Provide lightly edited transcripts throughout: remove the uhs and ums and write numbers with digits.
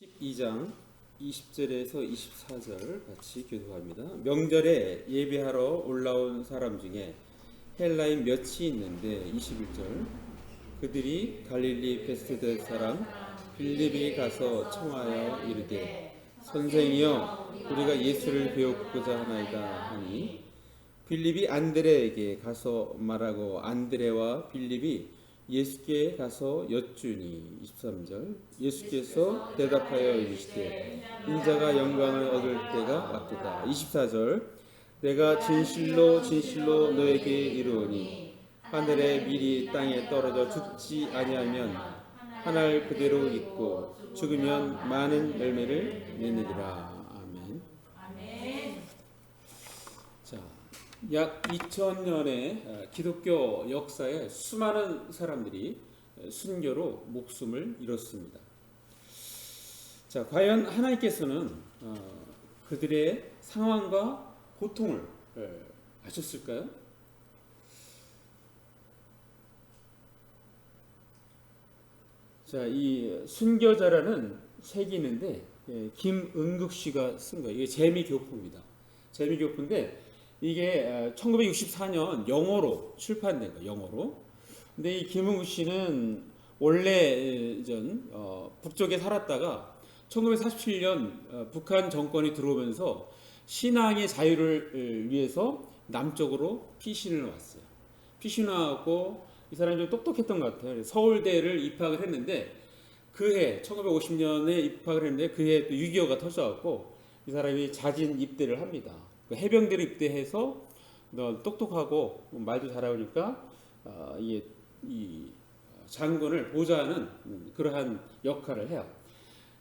12장 20절에서 24절 같이 교독합니다. 명절에 예배하러 올라온 사람 중에 헬라인 몇이 있는데 21절 그들이 갈릴리 베스드 사람 빌립이 가서 청하여 이르되 선생이여 우리가 예수를 배우고자 하나이다 하니 빌립이 안드레에게 가서 말하고 안드레와 빌립이 예수께 가서 여쭈니 23절 예수께서 대답하여 이르시되 인자가 영광을 얻을 때가 왔도다. 24절 내가 진실로 진실로 너에게 이르노니 하늘에 밀이 땅에 떨어져 죽지 아니하면 한 알 그대로 있고 죽으면 많은 열매를 내느니라. 아멘. 자, 약 2000년의 기독교 역사에 수많은 사람들이 순교로 목숨을 잃었습니다. 자, 과연 하나님께서는 그들의 상황과 고통을 아셨을까요? 자, 이 순교자라는 책이 있는데 김은국 씨가 쓴 거예요. 이게 재미교포입니다. 재미교포인데 이게 1964년 영어로 출판된 거예요. 영어로. 근데 이 김은국 씨는 원래 북쪽에 살았다가 1947년 북한 정권이 들어오면서 신앙의 자유를 위해서 남쪽으로 피신을 왔어요. 피신을 하고 이 사람이 좀 똑똑했던 것 같아요. 서울대를 입학을 했는데 그해 1950년에 입학을 했는데 그해 또 6.25가 터져갖고 이 사람이 자진 입대를 합니다. 해병대로 입대해서 똑똑하고 말도 잘하니까 이 장군을 보좌하는 그러한 역할을 해요.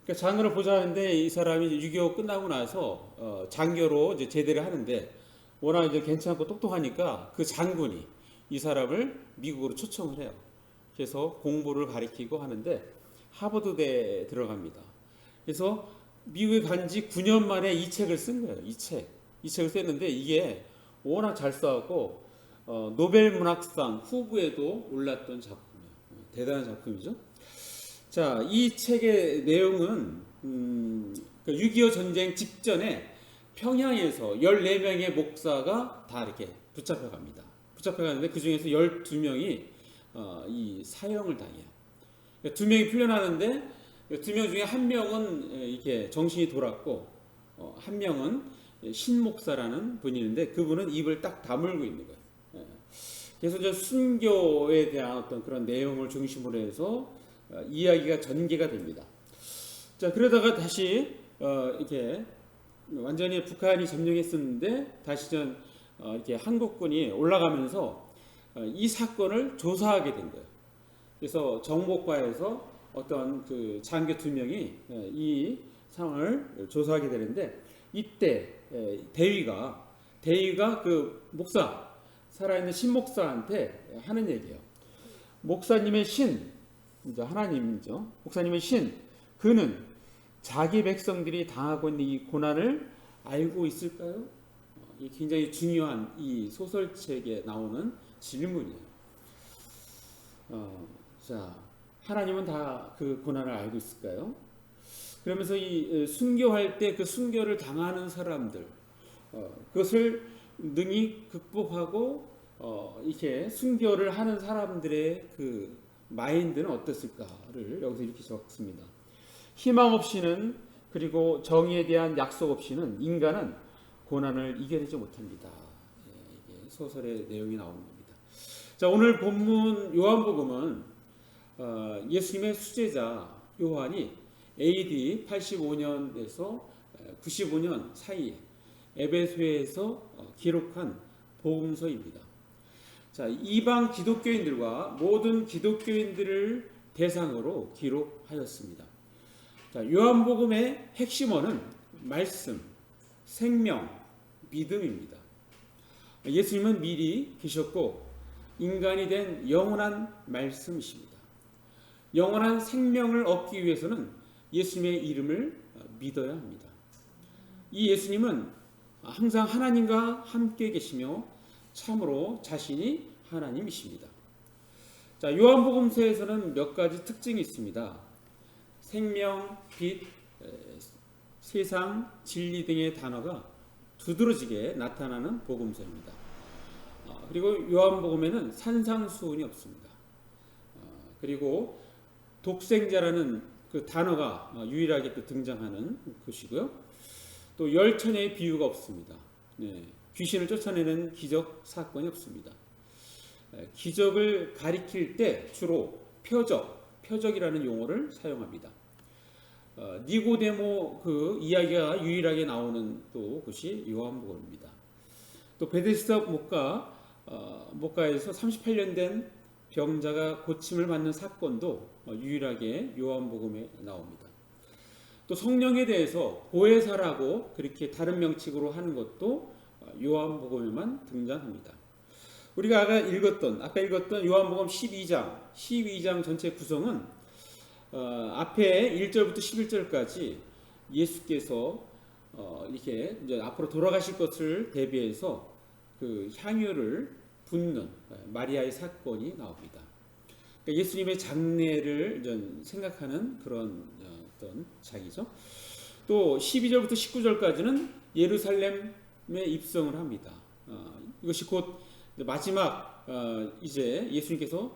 그러니까 장군을 보좌하는데 이 사람이 6.25 끝나고 나서 장교로 이제 제대를 하는데 워낙 이제 괜찮고 똑똑하니까 그 장군이 이 사람을 미국으로 초청을 해요. 그래서 공부를 가리키고 하는데 하버드대에 들어갑니다. 그래서 미국에 간 지 9년 만에 이 책을 쓴 거예요. 이 책을 썼는데 이게 워낙 잘 써갖고 노벨 문학상 후보에도 올랐던 작품이에요. 대단한 작품이죠. 자, 이 책의 내용은 6.25 전쟁 직전에 평양에서 14명의 목사가 다 이렇게 붙잡혀 갑니다. 붙잡혀가는데 그 중에서 12명이 이 사형을 당해요. 2명이 풀려나는데 2명 중에 1명은 이렇게 정신이 돌았고 1명은 신목사라는 분이 있는데 그분은 입을 딱 다물고 있는 거예요. 그래서 저 순교에 대한 어떤 그런 내용을 중심으로 해서 이야기가 전개가 됩니다. 자, 그러다가 다시 이렇게 완전히 북한이 점령했었는데 다시 이렇게 한국군이 올라가면서 이 사건을 조사하게 된 거예요. 그래서 정보과에서 어떤 그 장교 2명이 이 상황을 조사하게 되는데 이때 대위가 그 목사 살아있는 신목사한테 하는 얘기예요. 목사님의 신, 이제 하나님이죠. 목사님의 신, 그는 자기 백성들이 당하고 있는 이 고난을 알고 있을까요? 굉장히 중요한 이 소설책에 나오는 질문이에요. 자, 하나님은 다 그 고난을 알고 있을까요? 그러면서 이 순교할 때 그 순교를 당하는 사람들, 그것을 능히 극복하고 이렇게 순교를 하는 사람들의 그 마인드는 어땠을까를 여기서 이렇게 적습니다. 희망 없이는 그리고 정의에 대한 약속 없이는 인간은 고난을 이겨내지 못합니다. 이게 소설의 내용이 나오는 겁니다. 자, 오늘 본문 요한복음은 예수님의 수제자 요한이 AD 85년에서 95년 사이에 에베소에서 기록한 복음서입니다. 자, 이방 기독교인들과 모든 기독교인들을 대상으로 기록하였습니다. 자, 요한복음의 핵심어는 말씀, 생명, 믿음입니다. 예수님은 미리 계셨고 인간이 된 영원한 말씀이십니다. 영원한 생명을 얻기 위해서는 예수님의 이름을 믿어야 합니다. 이 예수님은 항상 하나님과 함께 계시며 참으로 자신이 하나님이십니다. 자, 요한복음서에서는 몇 가지 특징이 있습니다. 생명, 빛, 세상, 진리 등의 단어가 두드러지게 나타나는 복음서입니다. 그리고 요한복음에는 산상수훈이 없습니다. 그리고 독생자라는 그 단어가 유일하게 또 등장하는 것이고요. 또 열천의 비유가 없습니다. 귀신을 쫓아내는 기적 사건이 없습니다. 기적을 가리킬 때 주로 표적이라는 용어를 사용합니다. 니고데모 그 이야기가 유일하게 나오는 또 것이 요한복음입니다. 또 베데스다 목가에서 38년 된 병자가 고침을 받는 사건도 유일하게 요한복음에 나옵니다. 또 성령에 대해서 보혜사라고 그렇게 다른 명칭으로 하는 것도 요한복음에만 등장합니다. 우리가 아까 읽었던 요한복음 12장 전체 구성은 앞에 1절부터 11절까지 예수께서 이렇게 이제 앞으로 돌아가실 것을 대비해서 그 향유를 붓는 마리아의 사건이 나옵니다. 그러니까 예수님의 장례를 생각하는 그런 어떤 장이죠. 또 12절부터 19절까지는 예루살렘에 입성을 합니다. 이것이 곧 마지막 이제 예수님께서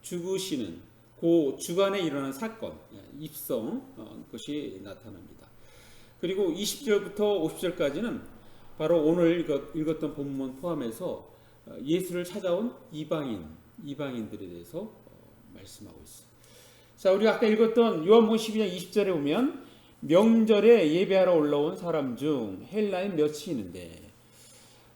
죽으시는 그 주간에 일어난 사건, 입성 것이 나타납니다. 그리고 20절부터 50절까지는 바로 오늘 읽었던 본문 포함해서 예수를 찾아온 이방인들에 대해서 말씀하고 있어요. 자, 우리가 아까 읽었던 요한복음 12장 20절에 보면 명절에 예배하러 올라온 사람 중 헬라인 몇이 있는데,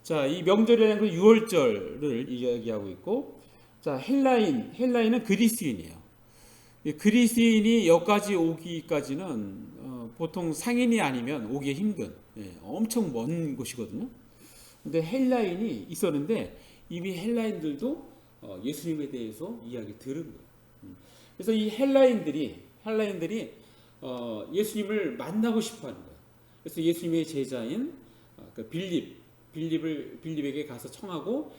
자, 이 명절이라는 그 6월절을 이야기하고 있고, 자, 헬라인은 그리스인이에요. 그리스인이 여기까지 오기까지는 보통 상인이 아니면 오기 힘든 엄청 먼 곳이거든요. 근데 헬라인이 있었는데 이미 헬라인들도 예수님에 대해서 이야기 들은 거예요. 그래서 이 헬라인들이 예수님을 만나고 싶어하는 거예요. 그래서 예수님의 제자인 빌립에게 가서 청하고,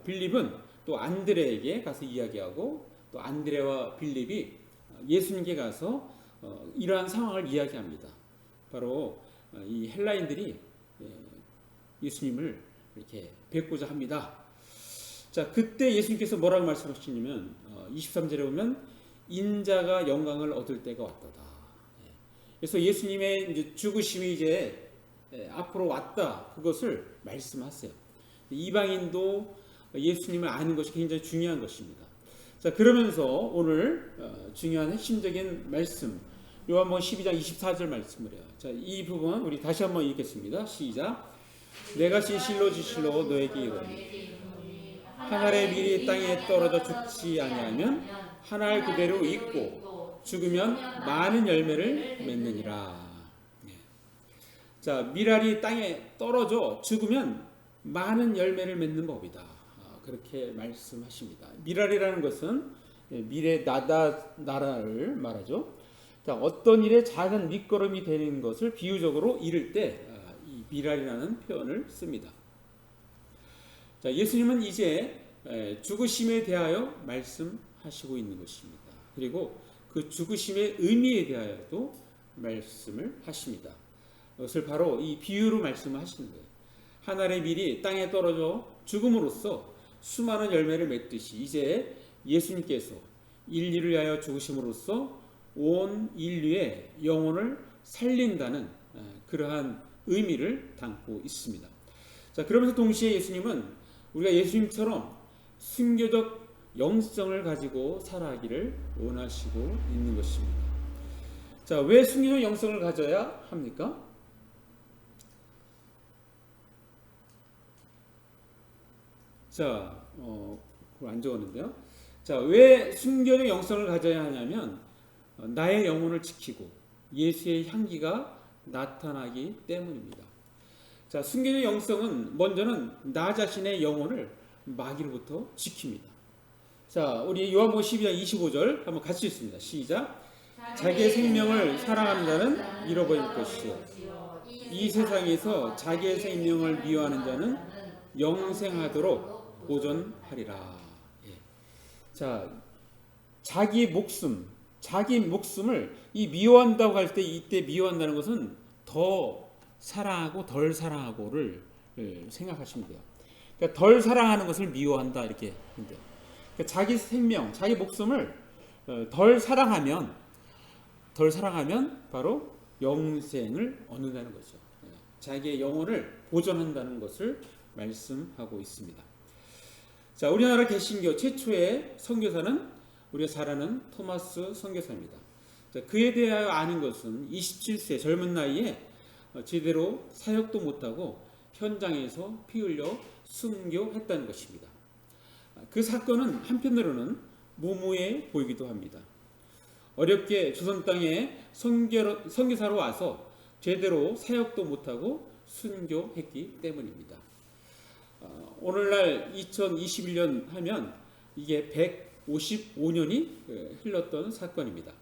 빌립은 또 안드레에게 가서 이야기하고, 또 안드레와 빌립이 예수님께 가서 이러한 상황을 이야기합니다. 바로 이 헬라인들이 예수님을 이렇게 뵙고자 합니다. 자, 그때 예수님께서 뭐라고 말씀하시냐면 23절에 보면 인자가 영광을 얻을 때가 왔도다. 그래서 예수님의 이제 죽으심이 이제 앞으로 왔다, 그것을 말씀하세요. 이방인도 예수님을 아는 것이 굉장히 중요한 것입니다. 자, 그러면서 오늘 중요한 핵심적인 말씀, 요한복음 12장 24절 말씀을 해요. 자, 이 부분 우리 다시 한번 읽겠습니다. 시작. 내가 진실로 너에게 이르노니 한 알의 밀이 땅에 떨어져 죽지 아니하면 한 알 그대로 있고 죽으면 많은 열매를 맺느니라. 자, 밀알이 땅에 떨어져 죽으면 많은 열매를 맺는 법이다. 그렇게 말씀하십니다. 밀알이라는 것은 밀의 나라를 말하죠. 자, 어떤 일에 작은 밑거름이 되는 것을 비유적으로 이를 때 이 밀알이라는 표현을 씁니다. 자, 예수님은 이제 죽으심에 대하여 말씀하시고 있는 것입니다. 그리고 그 죽으심의 의미에 대하여도 말씀을 하십니다. 그것을 바로 이 비유로 말씀하시는 거예요. 한 알의 밀이 땅에 떨어져 죽음으로써 수많은 열매를 맺듯이 이제 예수님께서 인류를 위하여 죽으심으로써 온 인류의 영혼을 살린다는 그러한 의미를 담고 있습니다. 자, 그러면서 동시에 예수님은 우리가 예수님처럼 순교적 영성을 가지고 살아가기를 원하시고 있는 것입니다. 자, 왜 순교적 영성을 가져야 합니까? 자, 그걸 안 적었는데요. 자, 왜 순교적 영성을 가져야 하냐면 나의 영혼을 지키고 예수의 향기가 나타나기 때문입니다. 자, 순교적 영성은 먼저는 나 자신의 영혼을 마귀로부터 지킵니다. 자, 우리 요한복음 12장 25절 한번 같이 읽습니다. 시작. 자기의 생명을 사랑하는 자는 잃어버릴 것이요 이 세상에서 자기의 생명을 미워하는 자는 영생하도록 보존하리라. 자, 자기 목숨을 이 미워한다고 할 때, 이때 미워한다는 것은 더 사랑하고 덜 사랑하고를 생각하시면 돼요. 그러니까 덜 사랑하는 것을 미워한다 이렇게 돼요. 그러니까 자기 생명, 자기 목숨을 덜 사랑하면 바로 영생을 얻는다는 거죠. 자기의 영혼을 보존한다는 것을 말씀하고 있습니다. 자, 우리나라 개신교 최초의 선교사는 우리가 잘 아는 토마스 선교사입니다. 자, 그에 대하여 아는 것은 27세 젊은 나이에 제대로 사역도 못하고 현장에서 피 흘려 순교했다는 것입니다. 그 사건은 한편으로는 무모해 보이기도 합니다. 어렵게 조선 땅에 선교사로 와서 제대로 사역도 못하고 순교했기 때문입니다. 오늘날 2021년 하면 이게 155년이 흘렀던 사건입니다.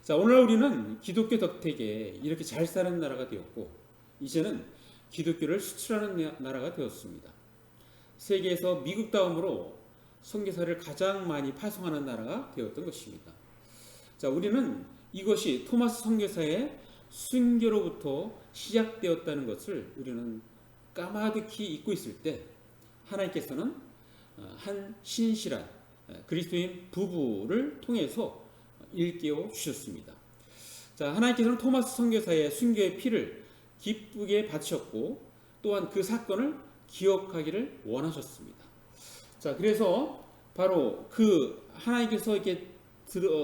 자, 오늘날 우리는 기독교 덕택에 이렇게 잘 사는 나라가 되었고 이제는 기독교를 수출하는 나라가 되었습니다. 세계에서 미국 다음으로 선교사를 가장 많이 파송하는 나라가 되었던 것입니다. 자, 우리는 이것이 토마스 선교사의 순교로부터 시작되었다는 것을 우리는 까마득히 잊고 있을 때 하나님께서는 한 신실한 그리스도인 부부를 통해서 일깨워 주셨습니다. 자, 하나님께서는 토마스 선교사의 순교의 피를 기쁘게 바치셨고 또한 그 사건을 기억하기를 원하셨습니다. 자, 그래서 바로 그 하나님께서 이렇게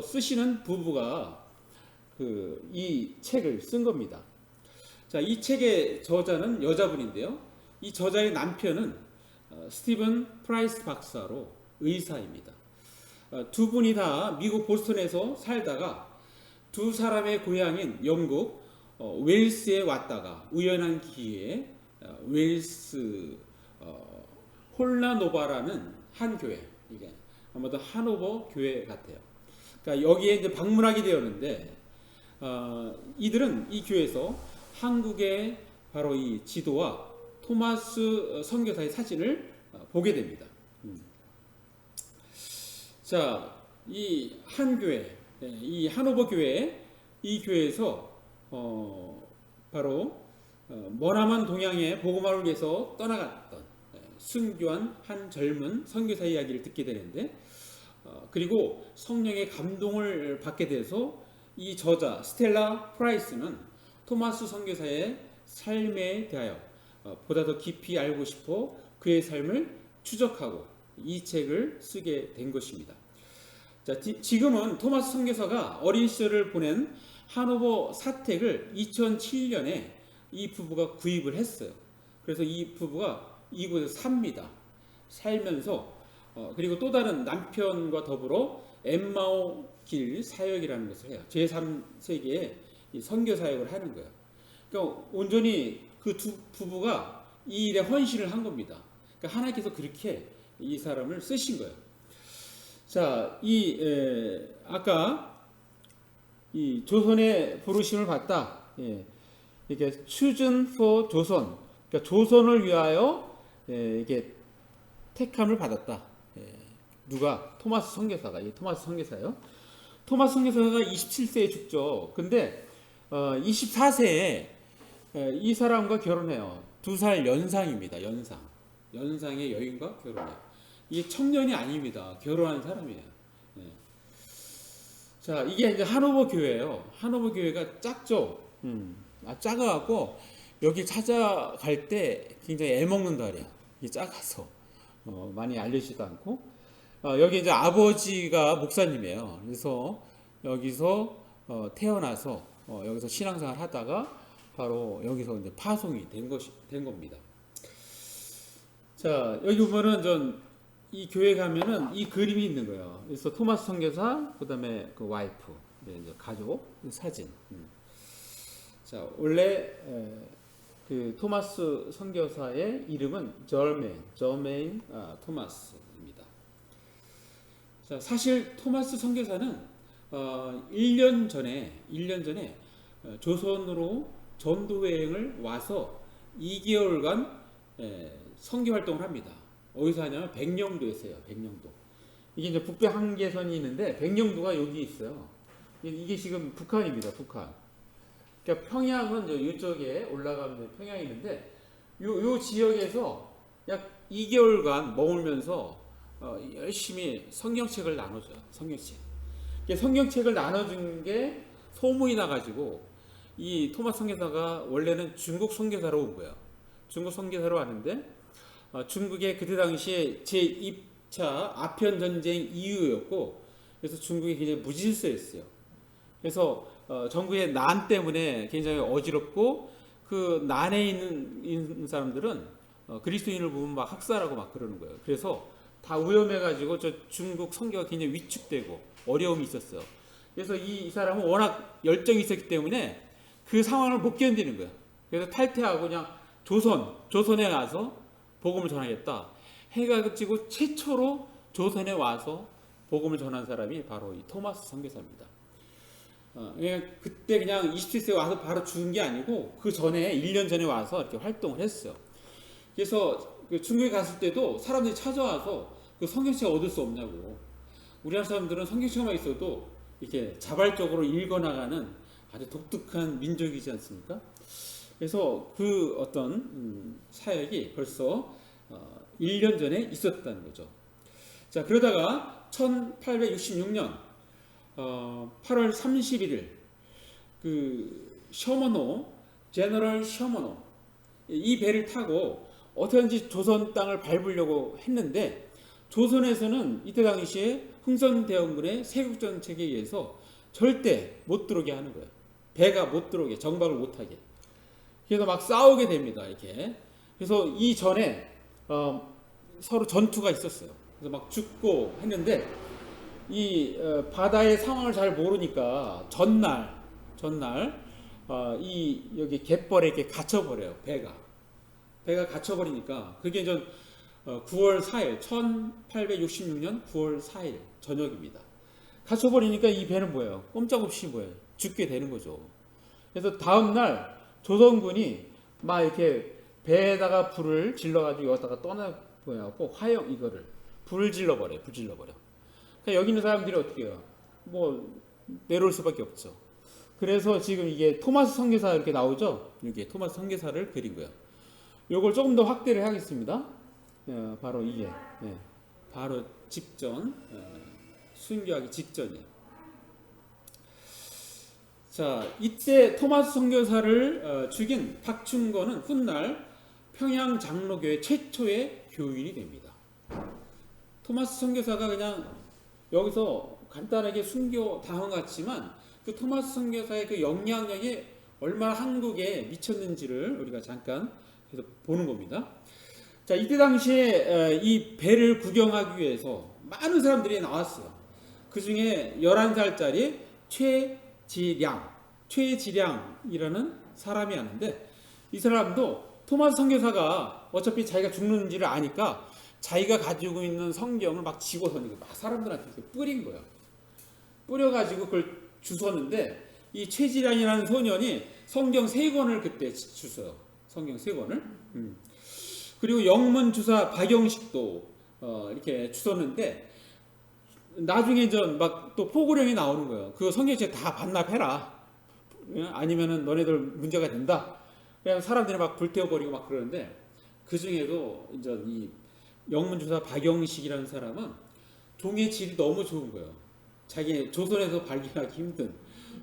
쓰시는 부부가 이 책을 쓴 겁니다. 자, 이 책의 저자는 여자분인데요. 이 저자의 남편은 스티븐 프라이스 박사로 의사입니다. 두 분이 다 미국 보스턴에서 살다가 두 사람의 고향인 영국 웨일스에 왔다가 우연한 기회에 웨일스 홀라노바라는 한 교회, 이게 아마도 하노버 교회 같아요. 그러니까 여기에 이제 방문하게 되었는데 이들은 이 교회에서 한국의 바로 이 지도와 토마스 선교사의 사진을 보게 됩니다. 자, 이 한 교회, 이 하노버 교회, 이 교회에서 바로 머나먼 동양의 복음화를 위해서 떠나갔던 순교한 한 젊은 선교사 이야기를 듣게 되는데 그리고 성령의 감동을 받게 돼서 이 저자 스텔라 프라이스는 토마스 선교사의 삶에 대하여 보다 더 깊이 알고 싶어 그의 삶을 추적하고 이 책을 쓰게 된 것입니다. 자, 지금은 토마스 선교사가 어린 시절을 보낸 하노버 사택을 2007년에 이 부부가 구입을 했어요. 그래서 이 부부가 이곳에 삽니다. 살면서 그리고 또 다른 남편과 더불어 엠마오 길 사역이라는 것을 해요. 제3세기에 선교 사역을 하는 거예요. 그러니까 온전히 그 두 부부가 이 일에 헌신을 한 겁니다. 그러니까 하나님께서 그렇게 이 사람을 쓰신 거예요. 자, 아까 이 조선의 부르심을 받다. 이게 chosen for 조선, 그러니까 조선을 위하여 이게 택함을 받았다. 누가? 토마스 선교사가. 이 토마스 선교사요. 토마스 선교사가 27세에 죽죠. 근데 24세에 이 사람과 결혼해요. 2살 연상입니다. 연상의 여인과 결혼해요. 이게 청년이 아닙니다. 결혼한 사람이에요. 자, 이게 이제 하노버 교회예요. 하노버 교회가 작죠. 작아갖고 여기 찾아갈 때 굉장히 애먹는다 그래요. 이게 작아서 많이 알려지도 않고 여기 이제 아버지가 목사님이에요. 그래서 여기서 태어나서 여기서 신앙생활 하다가 바로 여기서 이제 파송이 된 겁니다. 자, 여기 보면은 이 교회 가면은 이 그림이 있는 거예요. 그래서 토마스 선교사, 그다음에 그 와이프, 이제 가족 사진. 자, 원래 그 토마스 선교사의 이름은 저메인 토마스입니다. 자, 사실 토마스 선교사는 1년 전에 조선으로 전도 여행을 와서 2개월간 선교 활동을 합니다. 어디서 하냐면 백령도에서요. 백령도. 이게 이제 북배 한계선이 있는데 백령도가 여기 있어요. 이게 지금 북한입니다. 북한. 그러니까 평양은 이쪽에 올라가면 평양이 있는데 요 지역에서 약 2개월간 머물면서 열심히 성경책을 나눠줘요. 성경책. 성경책을 나눠준 게 소문이 나가지고 이 토마스 선교사가 원래는 중국 선교사로 온 거예요. 중국 선교사로 왔는데 중국에 그때 당시에 제2차 아편 전쟁 이후였고 그래서 중국이 굉장히 무질서했어요. 그래서 전국의 난 때문에 굉장히 어지럽고 그 난에 있는 사람들은 그리스도인을 보면 막 학살하고 막 그러는 거예요. 그래서 다 위험해가지고 저 중국 선교가 굉장히 위축되고 어려움이 있었어요. 그래서 이 사람은 워낙 열정이 있었기 때문에 그 상황을 못 견디는 거예요. 그래서 탈퇴하고 그냥 조선에 가서 복음을 전하겠다 해가지고 최초로 조선에 와서 복음을 전한 사람이 바로 이 토마스 선교사입니다. 그때 그냥 27세에 와서 바로 죽은 게 아니고 그 전에 1년 전에 와서 이렇게 활동을 했어요. 그래서 그 중국에 갔을 때도 사람들이 찾아와서 그 성경책 얻을 수 없냐고. 우리나라 사람들은 성경책만 있어도 이렇게 자발적으로 읽어나가는 아주 독특한 민족이지 않습니까? 그래서 그 어떤 사역이 벌써 1년 전에 있었다는 거죠. 자, 그러다가 1866년 8월 31일 그 셔머노 제너럴 셔머노 이 배를 타고 어떻게든지 조선 땅을 밟으려고 했는데 조선에서는 이때 당시에 흥선대원군의 세국정책에 의해서 절대 못 들어오게 하는 거예요. 배가 못 들어오게, 정박을 못 하게. 그래서 막 싸우게 됩니다. 이렇게. 그래서 이 전에 서로 전투가 있었어요. 그래서 막 죽고 했는데 이 바다의 상황을 잘 모르니까 전날 이 여기 갯벌에 이렇게 갇혀버려요. 배가 갇혀버리니까 그게 전 9월 4일 1866년 9월 4일 저녁입니다. 갇혀버리니까 이 배는 뭐예요? 꼼짝없이 뭐예요? 죽게 되는 거죠. 그래서 다음날 조선군이 막 이렇게 배에다가 불을 질러가지고 여기다가 떠나보내갖고 화형 이거를 불을 질러버려. 그러니까 여기 있는 사람들이 어떻게 해요? 뭐 내려올 수밖에 없죠. 그래서 지금 이게 토마스 선교사 이렇게 나오죠? 이게 토마스 선교사를 그린 거예요. 요걸 조금 더 확대를 하겠습니다. 바로 이게 바로 직전 순교하기 직전이에요. 자, 이때 토마스 선교사를 죽인 박충건은 훗날 평양 장로교회 최초의 교인이 됩니다. 토마스 선교사가 그냥 여기서 간단하게 순교 당한 것 같지만 그 토마스 선교사의 그 영향력이 얼마나 한국에 미쳤는지를 우리가 잠깐 계속 보는 겁니다. 자, 이때 당시에 이 배를 구경하기 위해서 많은 사람들이 나왔어요. 그 중에 11살짜리 최지량이라는 사람이 왔는데 이 사람도 토마스 선교사가 어차피 자기가 죽는지를 아니까 자기가 가지고 있는 성경을 막 집어서 막 사람들한테 이렇게 뿌린 거예요. 뿌려가지고 그걸 주웠는데 이 최지량이라는 소년이 성경 3권을 그때 주어요. 성경 3권을. 그리고 영문주사 박영식도 이렇게 주웠는데 나중에 막 또 포고령이 나오는 거예요. 그 성경책 다 반납해라. 아니면은 너네들 문제가 된다. 그냥 사람들이 막 불태워버리고 막 그러는데 그 중에도 이제 이 영문주사 박영식이라는 사람은 종의 질이 너무 좋은 거예요. 자기 조선에서 발견하기 힘든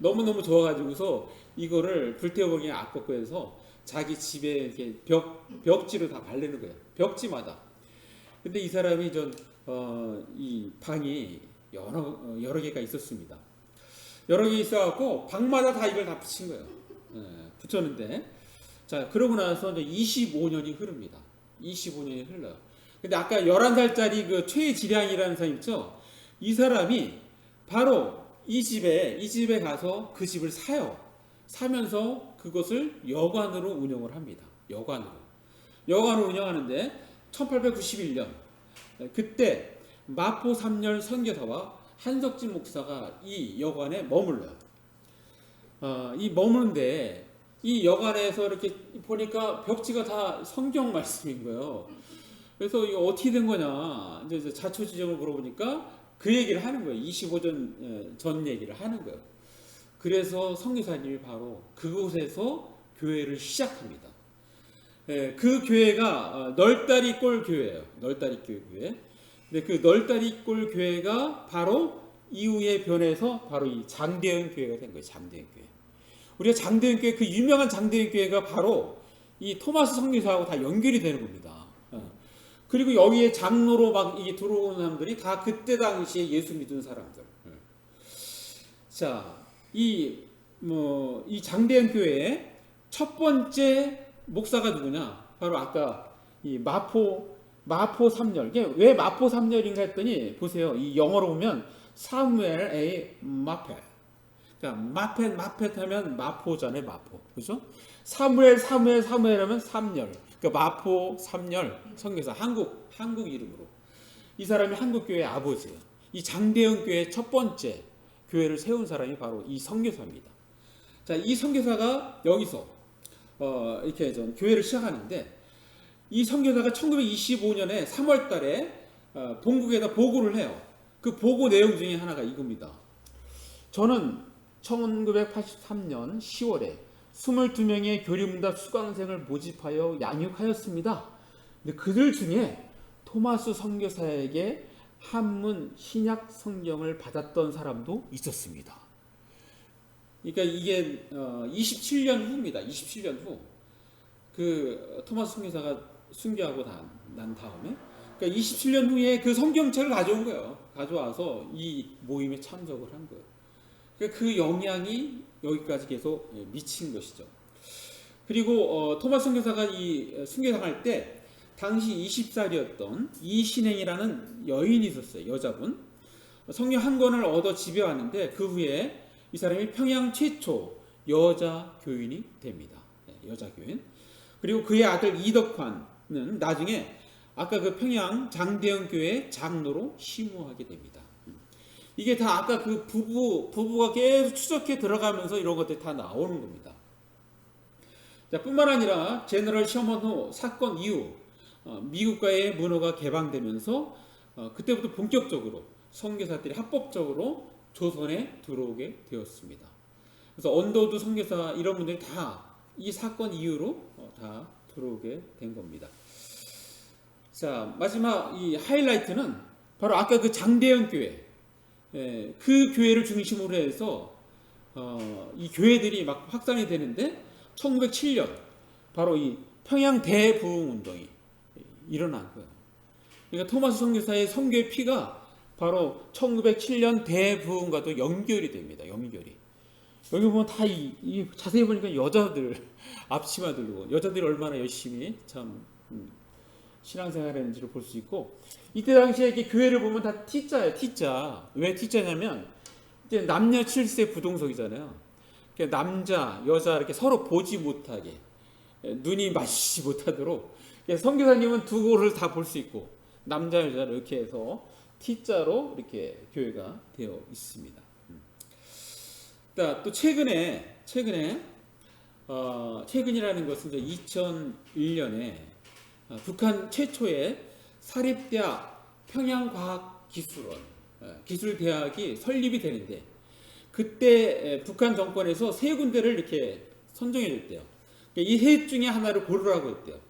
너무너무 좋아가지고서 이거를 불태워버리기 아깝고 해서 자기 집에 이렇게 벽지로 다 바르는 거예요. 벽지마다. 근데 이 사람이 이 방이 여러 개가 있었습니다. 여러 개 있어갖고 방마다 다 이걸 다 붙인 거예요. 붙였는데 자, 그러고 나서 이제 25년이 흐릅니다. 25년이 흘러요. 근데 아까 11살짜리 그 최지량이라는 사람 있죠? 이 사람이 바로 이 집에 가서 그 집을 사요. 사면서 그것을 여관으로 운영을 합니다. 여관으로 운영하는데 1891년 그때 마포 3년 선교사와 한석진 목사가 이 여관에 머물러요. 이 머무는데 이 여관에서 이렇게 보니까 벽지가 다 성경 말씀인 거예요. 그래서 이거 어떻게 된 거냐 이제 자초지종을 물어보니까 그 얘기를 하는 거예요. 25년 전 얘기를 하는 거예요. 그래서 선교사님이 바로 그곳에서 교회를 시작합니다. 그 교회가 널다리골 교회예요. 널다리골 교회. 근데 그 널다리골 교회가 바로 이후에 변해서 바로 이 장대현 교회가 된 거예요. 장대현 교회. 우리가 장대현 교회, 그 유명한 장대현 교회가 바로 이 토마스 선교사하고 다 연결이 되는 겁니다. 그리고 여기에 장로로 막 이게 들어오는 사람들이 다 그때 당시에 예수 믿은 사람들. 자, 이 장대현 교회의 첫 번째 목사가 누구냐? 바로 아까 이 마포 3열. 이게 왜 마포 3열인가 했더니 보세요. 이 영어로 보면 사무엘 A 마펫. 그러니까 마펫 하면 마포잖아요, 마포. 그죠? 사무엘 하면 3열. 그러니까 마포 3열 선교사 한국 이름으로. 이 사람이 한국 교회의 아버지예요. 이 장대현 교회의 첫 번째 교회를 세운 사람이 바로 이 선교사입니다. 자, 이 선교사가 여기서 이렇게 좀 교회를 시작하는데 이 선교사가 1925년에 3월 달에 본국에다 보고를 해요. 그 보고 내용 중에 하나가 이겁니다. 저는 1983년 10월에 22명의 교리문답 수강생을 모집하여 양육하였습니다. 근데 그들 중에 토마스 선교사에게 한문 신약 성경을 받았던 사람도 있었습니다. 그러니까 이게 27년 후입니다. 27년 후. 그 토마스 선교사가 순교하고 난 다음에 그러니까 27년 후에 그 성경책을 가져온 거예요. 가져와서 이 모임에 참석을 한 거예요. 그러니까 그 영향이 여기까지 계속 미친 것이죠. 그리고 토마스 선교사가 이 순교당할 때 당시 20살이었던 이신행이라는 여인이 있었어요. 여자분. 성경 한 권을 얻어 집에 왔는데 그 후에 이 사람이 평양 최초 여자 교인이 됩니다. 여자 교인. 그리고 그의 아들 이덕환은 나중에 아까 그 평양 장대현 교회 장로로 심우하게 됩니다. 이게 다 아까 그 부부가 계속 추적해 들어가면서 이런 것들이 다 나오는 겁니다. 자, 뿐만 아니라 제너럴 셔먼호 사건 이후 미국과의 문호가 개방되면서 그때부터 본격적으로 선교사들이 합법적으로 조선에 들어오게 되었습니다. 그래서 언더우드 선교사 이런 분들이 다 이 사건 이후로 다 들어오게 된 겁니다. 자, 마지막 이 하이라이트는 바로 아까 그 장대현 교회, 그 교회를 중심으로 해서 이 교회들이 막 확산이 되는데 1907년 바로 이 평양 대부흥 운동이 일어난 거예요. 그러니까 토마스 선교사의 선교의 피가 바로 1907년 대부흥과도 연결이 됩니다. 연결이. 여기 보면 다 자세히 보니까 여자들 앞치마 들고 여자들이 얼마나 열심히 참 신앙생활 했는지를 볼 수 있고 이때 당시에 이렇게 교회를 보면 다 T자예요. T자. 왜 T자냐면 이제 남녀 7세 부동석이잖아요. 그러니까 남자, 여자 이렇게 서로 보지 못하게 눈이 마주치지 못하도록 선교사님은 두 곳을 다 볼 수 있고 남자, 여자 이렇게 해서 T자로 이렇게 교회가 되어 있습니다. 또 최근이라는 것은 이제 2001년에 북한 최초의 사립대학 평양과학기술원 기술대학이 설립이 되는데 그때 북한 정권에서 세 군데를 이렇게 선정해 줬대요. 이 셋 중에 하나를 고르라고 했대요.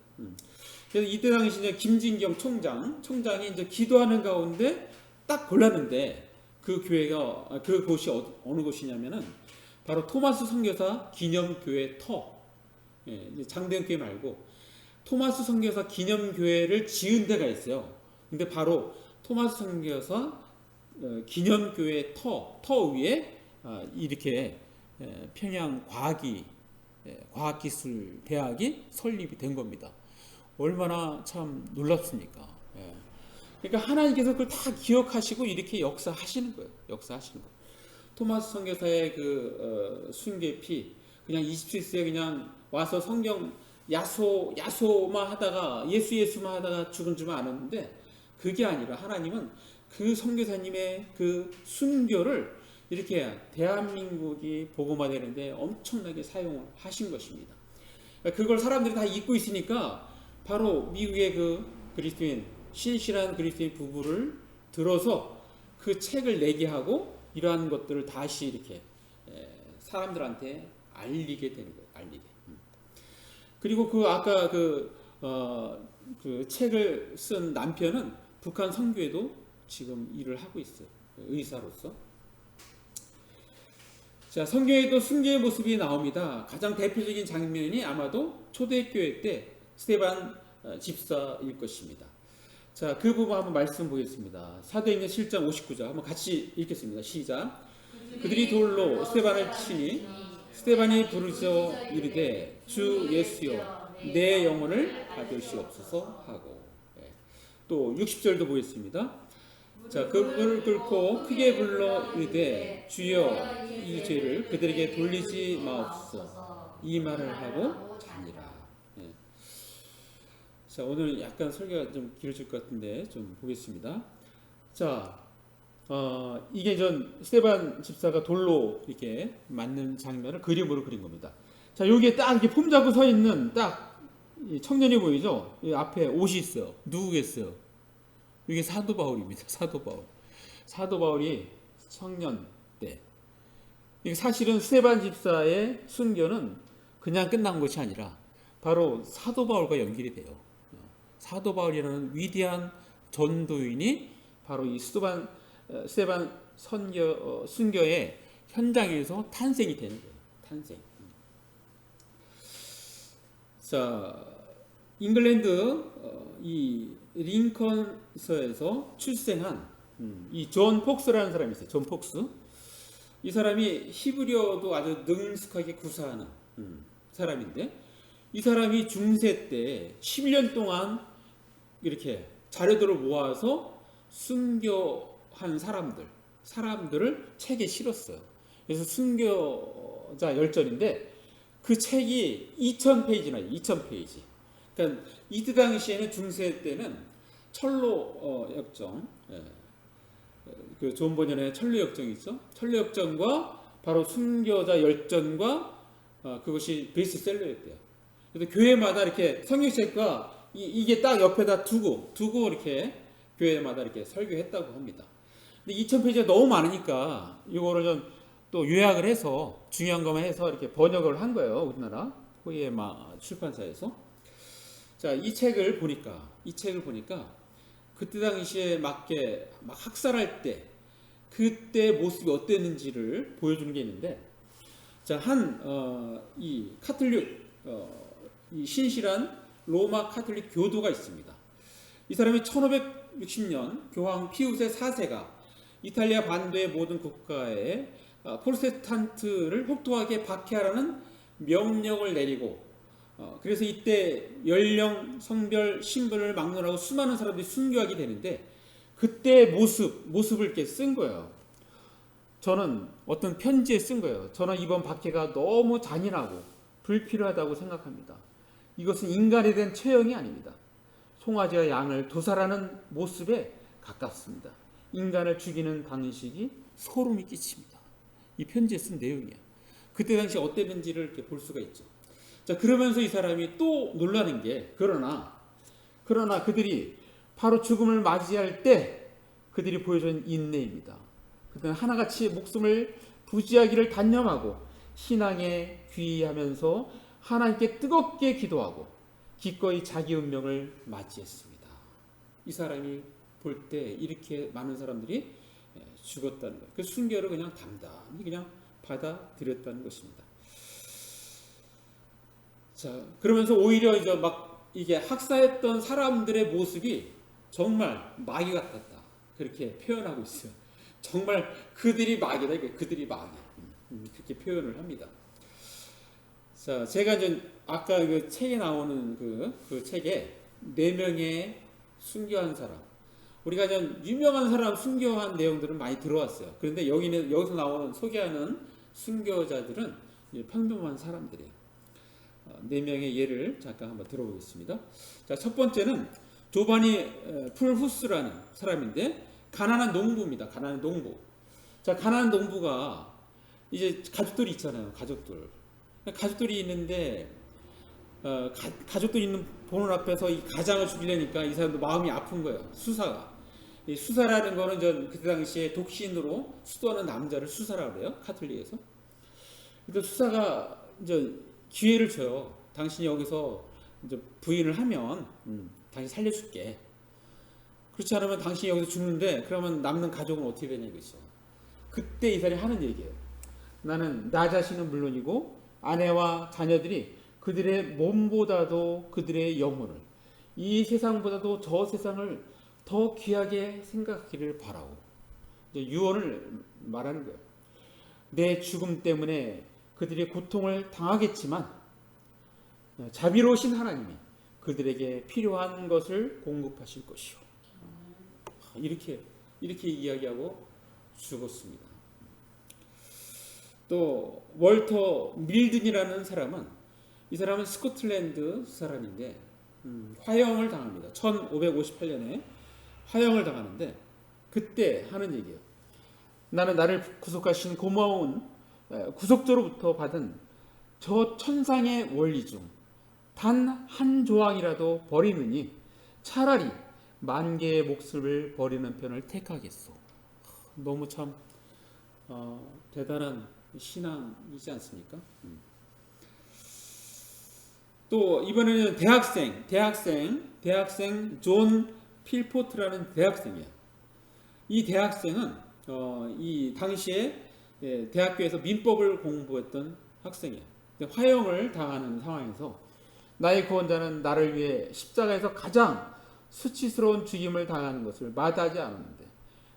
그래서 이때 당시 이제 김진경 총장이 이제 기도하는 가운데 딱 골랐는데 그곳이 어느 곳이냐면은 바로 토마스 선교사 기념교회 장대현 교회 말고 토마스 선교사 기념교회를 지은 데가 있어요. 근데 바로 토마스 선교사 기념교회 터 위에 이렇게 평양 과학기술대학이 설립이 된 겁니다. 얼마나 참 놀랍습니까? 그러니까 하나님께서 그걸 다 기억하시고 이렇게 역사하시는 거예요. 토마스 선교사의 그 순교의 피 그냥 27세에 그냥 와서 성경 야소만 하다가 예수만 하다가 죽은 줄 알았는데 그게 아니라 하나님은 그 선교사님의 그 순교를 이렇게 대한민국이 복음화되는데 엄청나게 사용하신 것입니다. 그걸 사람들이 다 잊고 있으니까 바로 미국의 그 그리스도인 신실한 그리스도인 부부를 들어서 그 책을 내게 하고 이러한 것들을 다시 이렇게 사람들한테 알리게 되는 거예요. 알리게. 그리고 그 아까 그 책을 쓴 남편은 북한 선교에도 지금 일을 하고 있어요. 의사로서. 자, 성경에도 순교의 모습이 나옵니다. 가장 대표적인 장면이 아마도 초대교회 때 스데반 집사일 것입니다. 자, 그 부분 한번 말씀 보겠습니다. 사도행전 7장 59절 한번 같이 읽겠습니다. 시작. 그들이 돌로 스데반을 치니 스데반이 부르짖어 이르되 주 예수여 내 영혼을 받으시옵소서 하고. 또 60절도 보겠습니다. 자, 그분을 뚫고 크게 불러 이르되 주여 이 죄를 그들에게 돌리지 마옵소서 이 말을 하고 자니라. 자, 오늘 약간 설교가 좀 길어질 것 같은데 좀 보겠습니다. 자, 이게 전 스데반 집사가 돌로 이렇게 맞는 장면을 그림으로 그린 겁니다. 자, 여기에 딱 이렇게 폼 잡고 서 있는 딱 청년이 보이죠? 이 앞에 옷이 있어요. 누구겠어요? 이게 사도 바울입니다. 사도 바울. 사도 바울이 청년 때. 이게 사실은 스데반 집사의 순교는 그냥 끝난 것이 아니라 바로 사도 바울과 연결이 돼요. 사도 바울이라는 위대한 전도인이 바로 이 스데반 순교의 현장에서 탄생이 되는 거예요. 탄생. 자, 잉글랜드 이 링컨서에서 출생한 이 존 폭스라는 사람이 있어요. 존 폭스. 이 사람이 히브리어도 아주 능숙하게 구사하는 사람인데, 이 사람이 중세 때 10년 동안 이렇게 자료들을 모아서 순교한 사람들을 책에 실었어요. 그래서 순교자 열전인데 그 책이 2000페이지나 2000페이지. 그러니까 이때 당시에는 중세 때는 철로 역정, 그 존 번연의 철로 역정이 있죠. 철로 역정과 바로 순교자 열전과 그것이 베스트셀러였대요. 그래서 교회마다 이렇게 성경책과 이게 딱 옆에다 두고 이렇게 교회마다 이렇게 설교했다고 합니다. 근데 2000페이지가 너무 많으니까 이거를 좀 또 요약을 해서 중요한 것만 해서 이렇게 번역을 한 거예요. 우리나라 호이에마 출판사에서. 자, 이 책을 보니까 그때 당시에 맞게 막 학살할 때 그때 모습이 어땠는지를 보여주는 게 있는데, 자, 이 카톨릭 이 신실한 로마 카톨릭 교도가 있습니다. 이 사람이 1560년 교황 피우세 4세가 이탈리아 반도의 모든 국가에 프로테스탄트를 혹독하게 박해하라는 명령을 내리고, 그래서 이때 연령, 성별, 신분을 막론하고 수많은 사람들이 순교하게 되는데, 그때 모습을 이렇게 쓴 거예요. 저는 어떤 편지에 쓴 거예요. 저는 이번 박해가 너무 잔인하고 불필요하다고 생각합니다. 이것은 인간에 대한 처형이 아닙니다. 송아지와 양을 도살하는 모습에 가깝습니다. 인간을 죽이는 방식이 소름이 끼칩니다. 이 편지에 쓴 내용이야. 그때 당시 어땠는지를 이렇게 볼 수가 있죠. 자, 그러면서 이 사람이 또 놀라는 게, 그러나 그들이 바로 죽음을 맞이할 때 그들이 보여준 인내입니다. 그들은 하나같이 목숨을 부지하기를 단념하고 신앙에 귀의하면서 하나님께 뜨겁게 기도하고 기꺼이 자기 운명을 맞이했습니다. 이 사람이 볼 때 이렇게 많은 사람들이 죽었다는 거예요. 그 순교를 그냥 담담히 그냥 받아들였다는 것입니다. 자, 그러면서 오히려 이제 막 이게 학살했던 사람들의 모습이 정말 마귀 같았다, 그렇게 표현하고 있어요. 정말 그들이 마귀다, 그들이 마귀, 그렇게 표현을 합니다. 자, 제가 이제 아까 그 책에 나오는 그 책에 4명의 순교한 사람, 우리가 좀 유명한 사람 순교한 내용들은 많이 들어왔어요. 그런데 여기서 나오는 소개하는 순교자들은 평범한 사람들이에요. 4명의 예를 잠깐 한번 들어보겠습니다. 자, 첫 번째는 조바니 풀후스라는 사람인데, 가난한 농부입니다. 가난한 농부. 자, 가난한 농부가 이제 가족들이 있잖아요. 가족들이 있는데 가족들이 있는 보는 앞에서 이 가장을 죽이려니까 이 사람도 마음이 아픈 거예요. 이 수사라는 거는 그때 당시에 독신으로 수도하는 남자를 수사라고 그래요. 카톨릭에서. 일단 수사가 이제 기회를 줘요. 당신이 여기서 이제 부인을 하면 당신 살려줄게. 그렇지 않으면 당신이 여기서 죽는데 그러면 남는 가족은 어떻게 되냐 이거죠. 그때 이 사람이 하는 얘기예요. 나는 나 자신은 물론이고 아내와 자녀들이 그들의 몸보다도 그들의 영혼을 이 세상보다도 저 세상을 더 귀하게 생각하기를 바라고 유언을 말하는 거예요. 내 죽음 때문에 그들이 고통을 당하겠지만 자비로우신 하나님이 그들에게 필요한 것을 공급하실 것이요. 이렇게 이야기하고 죽었습니다. 또 월터 밀든이라는 사람은 이 사람은 스코틀랜드 사람인데 화형을 당합니다. 1558년에 화형을 당하는데 그때 하는 얘기예요. 나는 나를 구속하신 고마운 구속자로부터 받은 저 천상의 원리 중 단 한 조항이라도 버리느니 차라리 만 개의 목숨을 버리는 편을 택하겠소. 너무 참 대단한 신앙이지 않습니까? 또 이번에는 대학생 존 필포트라는 대학생이야. 이 대학생은 이 당시에 대학교에서 민법을 공부했던 학생이야. 화형을 당하는 상황에서 나의 구원자는 나를 위해 십자가에서 가장 수치스러운 죽임을 당하는 것을 마다하지 않았는데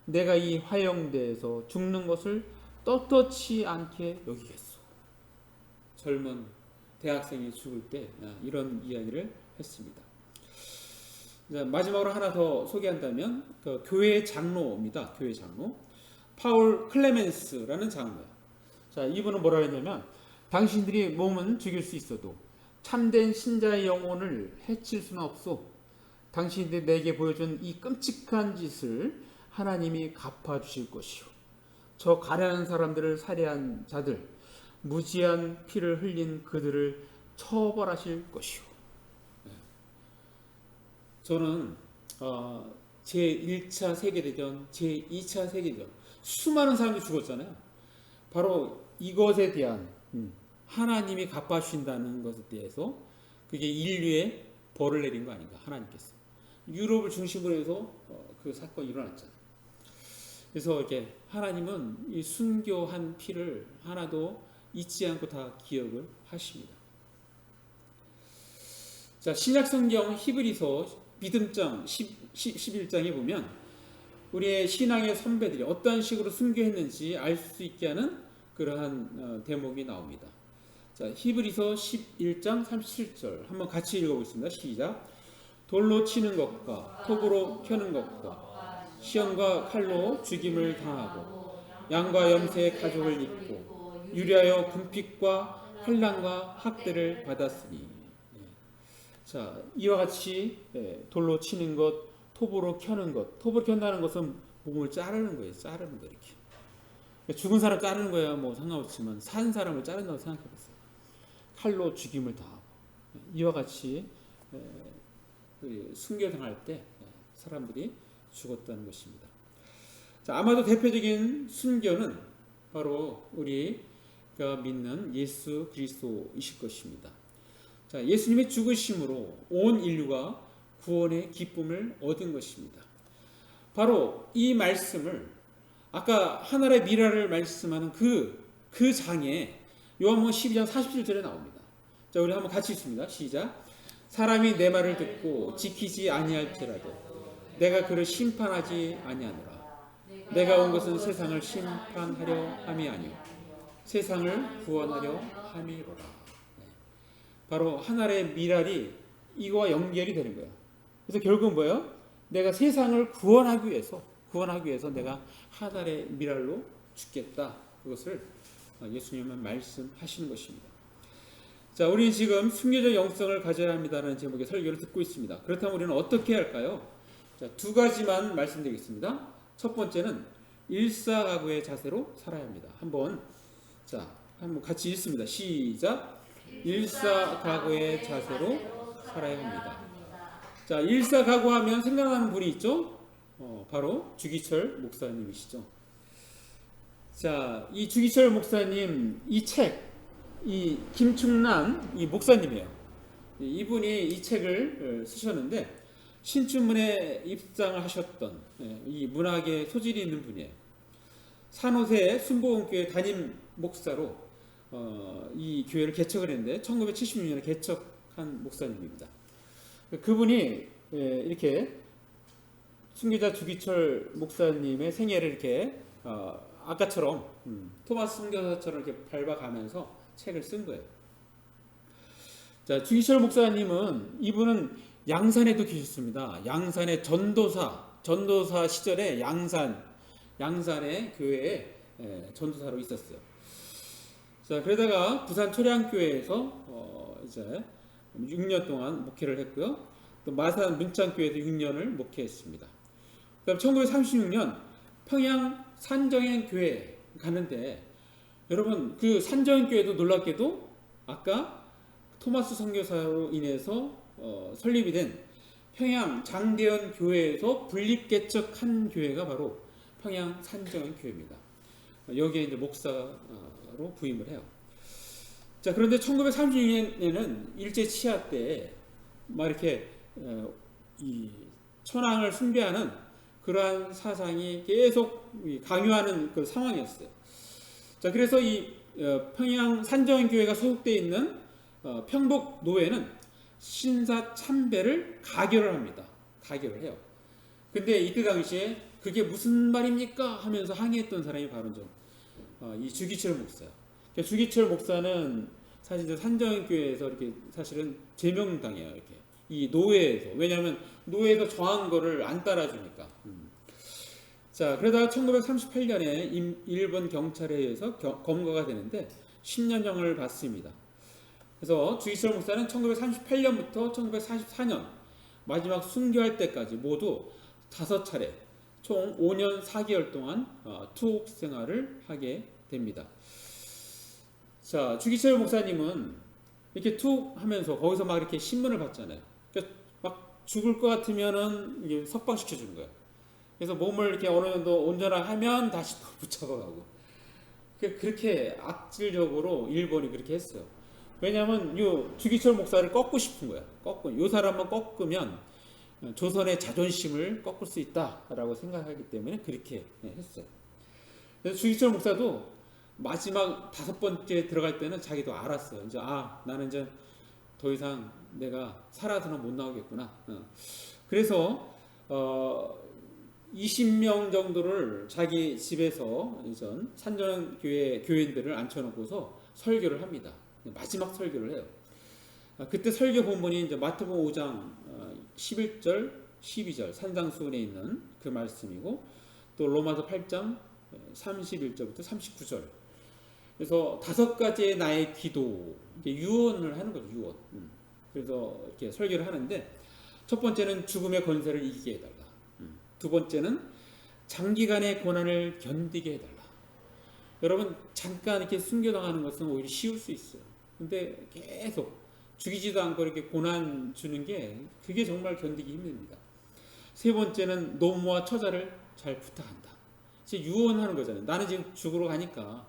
내가 이 화형대에서 죽는 것을 떳떳지 않게 여기겠소. 젊은 대학생이 죽을 때 이런 이야기를 했습니다. 마지막으로 하나 더 소개한다면 그 교회 장로입니다. 교회 장로 파울 클레멘스라는 장로예요. 자, 이분은 뭐라 했냐면 당신들이 몸은 죽일 수 있어도 참된 신자의 영혼을 해칠 수는 없소. 당신들이 내게 보여준 이 끔찍한 짓을 하나님이 갚아주실 것이요. 저 가련한 사람들을 살해한 자들, 무지한 피를 흘린 그들을 처벌하실 것이요. 저는 제1차 세계대전, 제2차 세계대전 수많은 사람들이 죽었잖아요. 바로 이것에 대한 하나님이 갚아주신다는 것에 대해서 그게 인류의 벌을 내린 거 아닌가, 하나님께서. 유럽을 중심으로 해서 그 사건이 일어났잖아요. 그래서 이렇게 하나님은 이 순교한 피를 하나도 잊지 않고 다 기억을 하십니다. 자, 신약성경 히브리서 믿음장 11장에 보면 우리의 신앙의 선배들이 어떠한 식으로 순교했는지 알 수 있게 하는 그러한 대목이 나옵니다. 자, 히브리서 11장 37절 한번 같이 읽어보겠습니다. 시작. 돌로 치는 것과 톱으로 켜는 것과 시험과 칼로 죽임을 당하고 양과 염소의 가죽을 입고 유리하여 금핍과 환난과 학대를 받았으니. 자, 이와 같이 돌로 치는 것, 톱으로 켜는 것. 톱으로 켠다는 것은 몸을 자르는 거예요. 자르는 거 이렇게. 죽은 사람 자르는 거야 뭐 상관없지만 산 사람을 자른다고 생각해보세요. 칼로 죽임을 당하고 이와 같이 순교당할 때 사람들이 죽었다는 것입니다. 자, 아마도 대표적인 순교는 바로 우리가 믿는 예수 그리스도이실 것입니다. 자, 예수님의 죽으심으로 온 인류가 구원의 기쁨을 얻은 것입니다. 바로 이 말씀을 아까 하늘의 미라를 말씀하는 그 장에 요한복음 12장 47절에 나옵니다. 자, 우리 한번 같이 읽습니다. 시작. 사람이 내 말을 듣고 지키지 아니할지라도 내가 그를 심판하지 아니하노라. 내가 온 것은 세상을 심판하려 함이 아니요 세상을 구원하려 함이로라. 바로 하늘의 미랄이 이거와 연결이 되는 거예요. 그래서 결국은 뭐예요? 내가 세상을 구원하기 위해서 내가 하늘의 미랄로 죽겠다. 그것을 예수님은 말씀하시는 것입니다. 자, 우리는 지금 순교적 영성을 가져야 합니다라는 제목의 설교를 듣고 있습니다. 그렇다면 우리는 어떻게 할까요? 자, 두 가지만 말씀드리겠습니다. 첫 번째는 일사각오의 자세로 살아야 합니다. 한번 같이 읽습니다. 시작. 일사각오의 자세로 살아야 합니다. 자, 일사각오하면 생각나는 분이 있죠? 바로 주기철 목사님이시죠. 자, 이 주기철 목사님 이 책 이 김충남 이 목사님이에요. 이분이 이 책을 쓰셨는데 신춘문예 입상을 하셨던 이 문학에 소질이 있는 분이에요. 산호세 순복음교회 담임 목사로 이 교회를 개척을 했는데 1976년에 개척한 목사님입니다. 그분이 이렇게 순교자 주기철 목사님의 생애를 이렇게 아까처럼 토마스 선교사처럼 이렇게 밟아가면서 책을 쓴 거예요. 자, 주기철 목사님은 이분은 양산에도 계셨습니다. 양산의 전도사 시절에 양산의 교회에 전도사로 있었어요. 자, 그러다가 부산 초량교회에서 이제 6년 동안 목회를 했고요. 또 마산 문창교회에서 6년을 목회했습니다. 그다음 1936년 평양 산정행교회 가는데 여러분 그 산정행교회도 놀랍게도 아까 토마스 선교사로 인해서 설립이 된 평양 장대현 교회에서 분립개척한 교회가 바로 평양 산정행교회입니다. 여기에 이제 목사로 부임을 해요. 자, 그런데 1936년에는 일제 치하 때 막 이렇게 이 천황을 숭배하는 그러한 사상이 계속 강요하는 그 상황이었어요. 자, 그래서 이 평양 산정교회가 소속되어 있는 평복 노회는 신사 참배를 가결을 합니다. 가결을 해요. 근데 이때 당시에 그게 무슨 말입니까? 하면서 항의했던 사람이 바로 이 주기철 목사예요. 그러니까 주기철 목사는 사실 산정교회에서 이렇게 사실은 제명당해요. 이렇게 이 노회에서. 왜냐하면 노회에서 정한 거를 안 따라주니까. 자, 그러다가 1938년에 일본 경찰에 의해서 검거가 되는데 10년형을 받습니다. 그래서 주기철 목사는 1938년부터 1944년 마지막 순교할 때까지 모두 5차례 총 5년 4개월 동안 투옥 생활을 하게 됩니다. 자, 주기철 목사님은 이렇게 투옥하면서 거기서 막 이렇게 신문을 받잖아요. 그러니까 막 죽을 것 같으면은 이게 석방시켜 주는 거예요. 그래서 몸을 이렇게 어느 정도 온전하면 다시 또 붙잡아가고 그렇게 악질적으로 일본이 그렇게 했어요. 왜냐하면 이 주기철 목사를 꺾고 싶은 거야. 이 사람만 꺾으면 조선의 자존심을 꺾을 수 있다라고 생각하기 때문에 그렇게 했어요. 그래서 주기철 목사도 마지막 5번째 들어갈 때는 자기도 알았어요. 이제 나는 이제 더 이상 내가 살아서는 못 나오겠구나. 그래서 20명 정도를 자기 집에서 이전 산정교회 교인들을 앉혀놓고서 설교를 합니다. 마지막 설교를 해요. 그때 설교 본문이 이제 마태복음 5장 11절, 12절 산상수훈에 있는 그 말씀이고 또 로마서 8장 31절부터 39절. 그래서 5가지의 나의 기도, 유언을 하는 거죠. 유언. 그래서 이렇게 설교를 하는데 첫 번째는 죽음의 권세를 이기게 해달라. 두 번째는 장기간의 고난을 견디게 해달라. 여러분 잠깐 이렇게 순교당하는 것은 오히려 쉬울 수 있어요. 근데 계속 죽이지도 않고 이렇게 고난 주는 게 그게 정말 견디기 힘듭니다. 세 번째는 노무와 처자를 잘 부탁한다. 이제 유언하는 거잖아요. 나는 지금 죽으러 가니까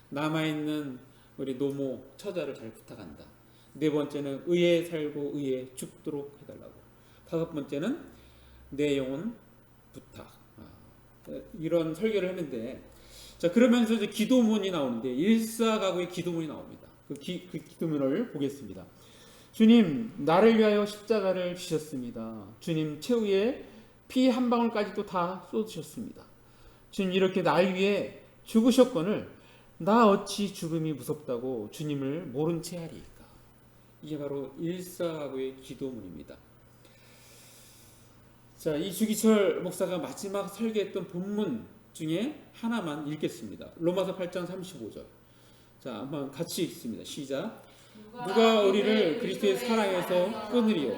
남아있는 우리 노모 처자를 잘 부탁한다. 네 번째는 의에 살고 의에 죽도록 해달라고. 5번째는 내 영혼 부탁. 이런 설교를 했는데 자, 그러면서 이제 기도문이 나오는데 일사가구의 기도문이 나옵니다. 그 기도문을 보겠습니다. 주님, 나를 위하여 십자가를 지셨습니다. 주님, 최후에 피 한 방울까지도 다 쏟으셨습니다. 주님, 이렇게 날 위해 죽으셨거늘 나 어찌 죽음이 무섭다고 주님을 모른 채 하리이까. 이게 바로 일사가구의 기도문입니다. 자, 이 주기철 목사가 마지막 설교했던 본문 중에 하나만 읽겠습니다. 로마서 8장 35절. 자, 한번 같이 읽습니다. 시작. 누가 우리를 그리스도의 사랑에서 끊으리요?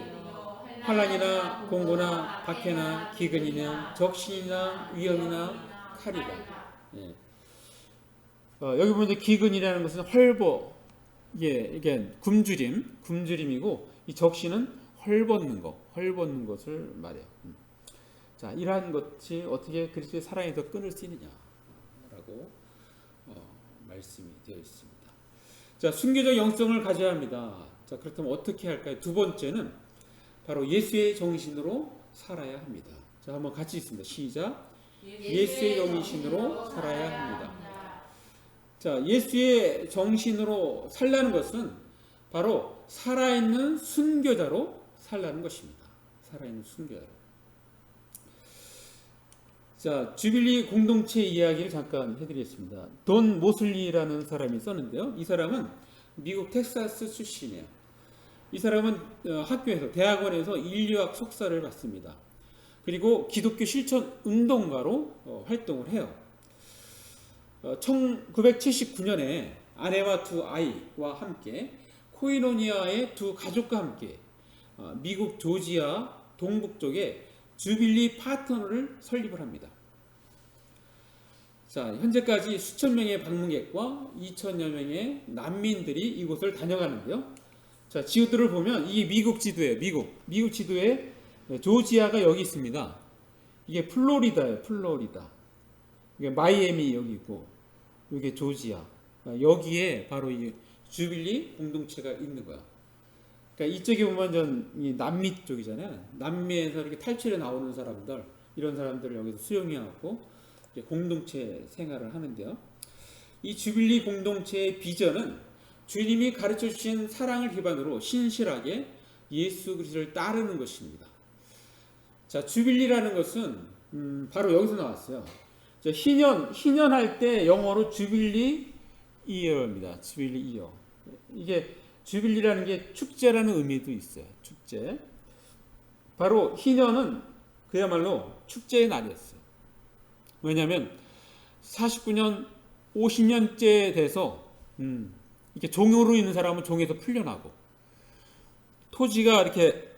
환난이나 공고나 박해나 기근이나 적신이나 위험이나 칼이다. 예. 여기 보면 기근이라는 것은 헐벗, 이게 굶주림이고 이 적신은 헐벗는 것을 말해요. 자, 이러한 것이 어떻게 그리스도의 사랑에서 끊을 수 있느냐라고 말씀이 되어 있습니다. 자, 순교적 영성을 가져야 합니다. 자, 그렇다면 어떻게 할까요? 두 번째는 바로 예수의 정신으로 살아야 합니다. 자, 한번 같이 있습니다. 시작. 예수의 정신으로 살아야 합니다. 자, 예수의 정신으로 살라는 것은 바로 살아있는 순교자로 살라는 것입니다. 살아있는 순교자로. 자, 주빌리 공동체 이야기를 잠깐 해드리겠습니다. 돈 모슬리라는 사람이 썼는데요. 이 사람은 미국 텍사스 출신이에요. 이 사람은 학교에서, 대학원에서 인류학 석사를 받습니다. 그리고 기독교 실천 운동가로 활동을 해요. 1979년에 아내와 두 아이와 함께 코이노니아의 두 가족과 함께 미국 조지아 동북쪽에 주빌리 파트너를 설립을 합니다. 자, 현재까지 수천 명의 방문객과 2천여 명의 난민들이 이곳을 다녀가는데요. 자, 지도를 보면 이게 미국 지도예요. 미국 지도에 조지아가 여기 있습니다. 이게 플로리다예요. 플로리다. 이게 마이애미 여기 있고 이게 조지아. 여기에 바로 이 주빌리 공동체가 있는 거야. 그러니까 이쪽에 보면 이 남미 쪽이잖아요. 남미에서 이렇게 탈출해 나오는 사람들, 이런 사람들을 여기서 수용해갖고 공동체 생활을 하는데요. 이 주빌리 공동체의 비전은 주님이 가르쳐 주신 사랑을 기반으로 신실하게 예수 그리스도를 따르는 것입니다. 자, 주빌리라는 것은 바로 여기서 나왔어요. 자, 희년 할 때 영어로 주빌리 이어입니다. 주빌리 이어. 이게 주빌리라는 게 축제라는 의미도 있어요. 축제. 바로 희년은 그야말로 축제의 날이었어요. 왜냐하면 49년, 50년째 돼서 이렇게 종으로 있는 사람은 종에서 풀려나고 토지가 이렇게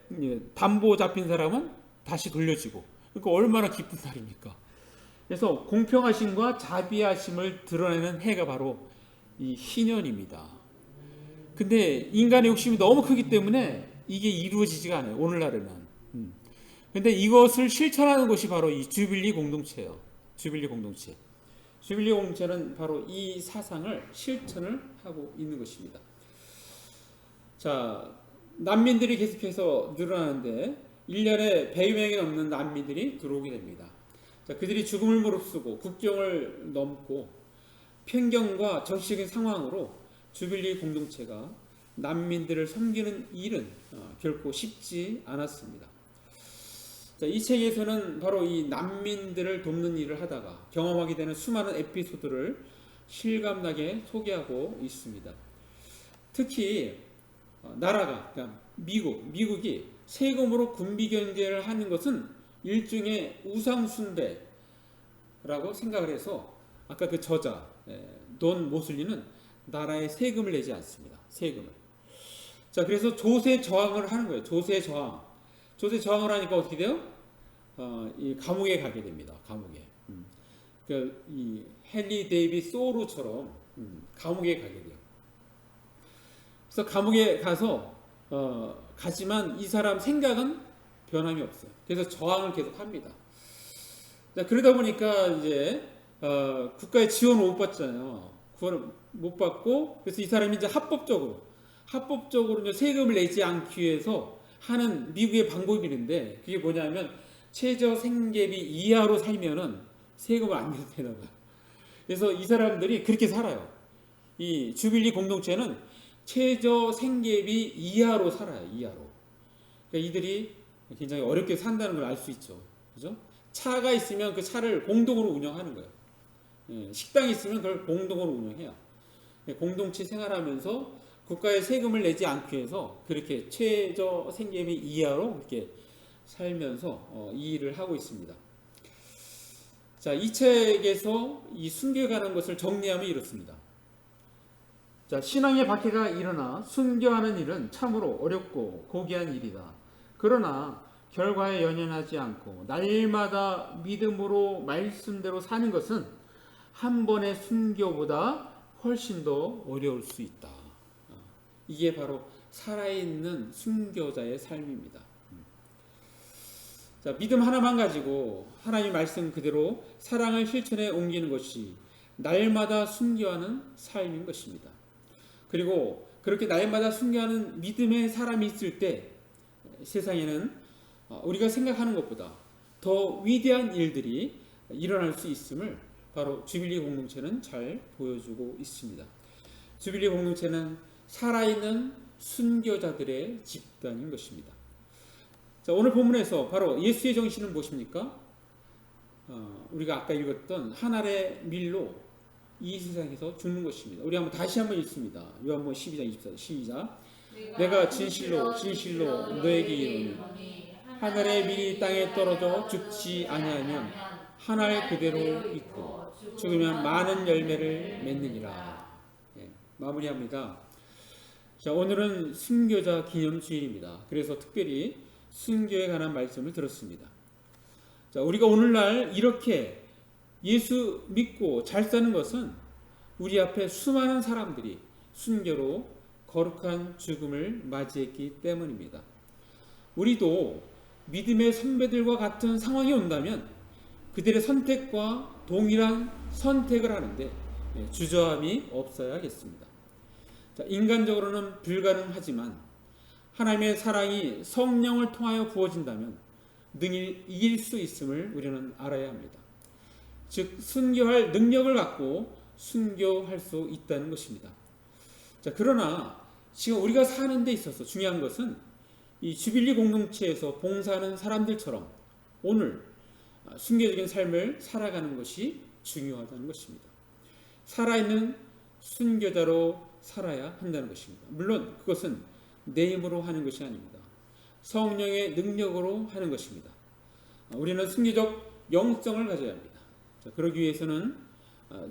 담보 잡힌 사람은 다시 돌려지고, 그러니까 얼마나 기쁜 날입니까? 그래서 공평하심과 자비하심을 드러내는 해가 바로 이 희년입니다. 근데 인간의 욕심이 너무 크기 때문에 이게 이루어지지가 않아요. 오늘날에는. 근데 이것을 실천하는 것이 바로 이 주빌리 공동체예요. 주빌리 공동체. 주빌리 공동체는 바로 이 사상을 실천을 하고 있는 것입니다. 자, 난민들이 계속해서 늘어나는데 1년에 100여 명이 넘는 난민들이 들어오게 됩니다. 자, 그들이 죽음을 무릅쓰고 국경을 넘고 편견과 정치적인 상황으로 주빌리 공동체가 난민들을 섬기는 일은 결코 쉽지 않았습니다. 자, 이 책에서는 바로 이 난민들을 돕는 일을 하다가 경험하게 되는 수많은 에피소드를 실감나게 소개하고 있습니다. 특히 나라가, 그러니까 미국이 세금으로 군비 경제를 하는 것은 일종의 우상숭배라고 생각을 해서 아까 그 저자 돈 모슬리는 나라에 세금을 내지 않습니다. 세금을. 자, 그래서 조세 저항을 하는 거예요. 조세 저항. 조세 저항을 하니까 어떻게 돼요? 이 감옥에 가게 됩니다. 감옥에. 그러니까 이 헨리 데이빗 소로처럼 감옥에 가게 돼요. 그래서 감옥에 가서 가지만 이 사람 생각은 변함이 없어요. 그래서 저항을 계속 합니다. 자, 그러다 보니까 이제 국가의 지원을 못 받잖아요. 구원을 못 받고, 그래서 이 사람이 이제 합법적으로 이제 세금을 내지 않기 위해서 하는 미국의 방법이 있는데, 그게 뭐냐면 최저 생계비 이하로 살면은 세금을 안 내도 되나 봐요. 그래서 이 사람들이 그렇게 살아요. 이 주빌리 공동체는 최저 생계비 이하로 살아요. 이하로. 그러니까 이들이 굉장히 어렵게 산다는 걸 알 수 있죠. 그죠? 차가 있으면 그 차를 공동으로 운영하는 거예요. 식당이 있으면 그걸 공동으로 운영해요. 공동체 생활하면서 국가의 세금을 내지 않기 위해서 그렇게 최저 생계비 이하로 이렇게 살면서 이 일을 하고 있습니다. 자, 이 책에서 이 순교가는 것을 정리하면 이렇습니다. 자, 신앙의 박해가 일어나 순교하는 일은 참으로 어렵고 고귀한 일이다. 그러나 결과에 연연하지 않고 날마다 믿음으로 말씀대로 사는 것은 한 번의 순교보다 훨씬 더 어려울 수 있다. 이게 바로 살아있는 순교자의 삶입니다. 자, 믿음 하나만 가지고 하나님 말씀 그대로 사랑을 실천에 옮기는 것이 날마다 순교하는 삶인 것입니다. 그리고 그렇게 날마다 순교하는 믿음의 사람이 있을 때 세상에는 우리가 생각하는 것보다 더 위대한 일들이 일어날 수 있음을 바로 주빌리 공동체는 잘 보여주고 있습니다. 주빌리 공동체는 살아있는 순교자들의 집단인 것입니다. 자, 오늘 본문에서 바로 예수의 정신은 무엇입니까? 우리가 아까 읽었던 한 알의 밀로 이 세상에서 죽는 것입니다. 우리 다시 한번 읽습니다. 요한복음 12장 24절 시작. 내가 진실로 너에게 이르노니 한 알의 밀이 땅에 떨어져 죽지 아니하면 한 알 그대로 있고 죽으면 많은 열매를 맺느니라. 마무리합니다. 자, 오늘은 순교자 기념주일입니다. 그래서 특별히 순교에 관한 말씀을 들었습니다. 자, 우리가 오늘날 이렇게 예수 믿고 잘 사는 것은 우리 앞에 수많은 사람들이 순교로 거룩한 죽음을 맞이했기 때문입니다. 우리도 믿음의 선배들과 같은 상황이 온다면 그들의 선택과 동일한 선택을 하는데 주저함이 없어야겠습니다. 자, 인간적으로는 불가능하지만 하나님의 사랑이 성령을 통하여 부어진다면 능히 이길 수 있음을 우리는 알아야 합니다. 즉 순교할 능력을 갖고 순교할 수 있다는 것입니다. 자, 그러나 지금 우리가 사는 데 있어서 중요한 것은 이 주빌리 공동체에서 봉사하는 사람들처럼 오늘 순교적인 삶을 살아가는 것이 중요하다는 것입니다. 살아있는 순교자로 살아야 한다는 것입니다. 물론 그것은 내 힘으로 하는 것이 아닙니다. 성령의 능력으로 하는 것입니다. 우리는 순교적 영성을 가져야 합니다. 자, 그러기 위해서는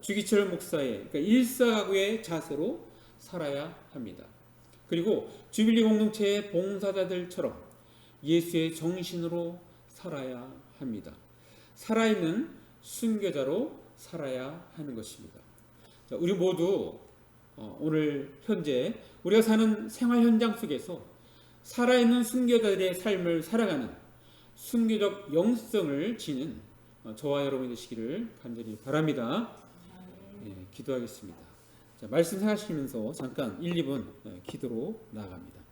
주기철 목사의 그러니까 일사각오의 자세로 살아야 합니다. 그리고 주빌리 공동체의 봉사자들처럼 예수의 정신으로 살아야 합니다. 살아있는 순교자로 살아야 하는 것입니다. 자, 우리 모두 오늘 현재 우리가 사는 생활 현장 속에서 살아있는 순교자들의 삶을 살아가는 순교적 영성을 지닌 저와 여러분이 되시기를 간절히 바랍니다. 기도하겠습니다. 자, 말씀 생각하시면서 잠깐 1, 2분 기도로 나아갑니다.